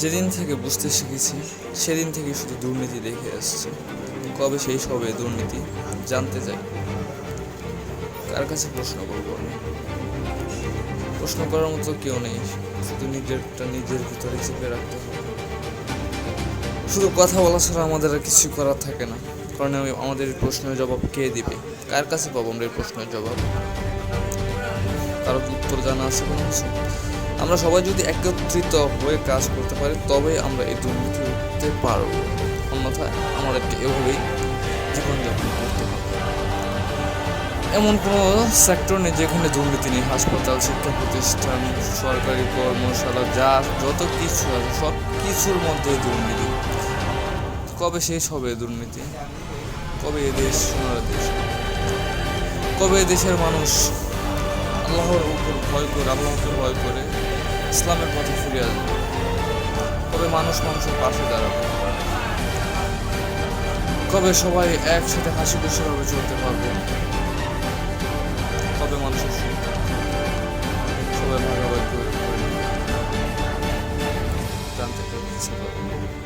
যেদিন থেকে বুঝতে শিখেছি সেদিন থেকে শুধু দুর্নীতি দেখে আসছে। কবে সেই সবে দুর্নীতি জানতে চাই। কার কাছে প্রশ্ন করবো আমি? প্রশ্ন করার মতো কেউ নেই, শুধু নিজের ভিতরে চেপে রাখতে হবে। শুধু কথা বলা ছাড়া আমাদের আর কিছু করার থাকে না, কারণ আমাদের প্রশ্নের জবাব কে দিবে? কার কাছে পাবো আমরা এই প্রশ্নের জবাব? কারো উত্তর জানা আছে কোনো কিছু? আমরা সবাই যদি একত্রিত হয়ে কাজ করতে পারি তবে আমরা এই দুর্নীতি উঠতে পারবো, অন্যথায় আমাদেরকে এভাবেই জীবনযাপন করতে হবে। এমন কোনো সেক্টর নেই যেখানে দুর্নীতি নেই। হাসপাতাল, শিক্ষা প্রতিষ্ঠান, সরকারি কর্মশালা, যত কিছু আছে সব কিছুর মধ্যে দুর্নীতি। কবে শেষ হবে দুর্নীতি? কবে এ দেশ সোনার দেশ? কবে দেশের মানুষ আল্লাহর উপর ভয় করে, আল্লাহকে ভয় করে ইসলামের পথে ফিরে আসবে? কবে মানুষ মানুষের পাশে দাঁড়াবে? কবে সবাই একসাথে হাসি খুশিভাবে চলতে পারবে? কবে মানুষের সুখ সবাই ভাগাভাগি করে জানতে ইচ্ছে করে?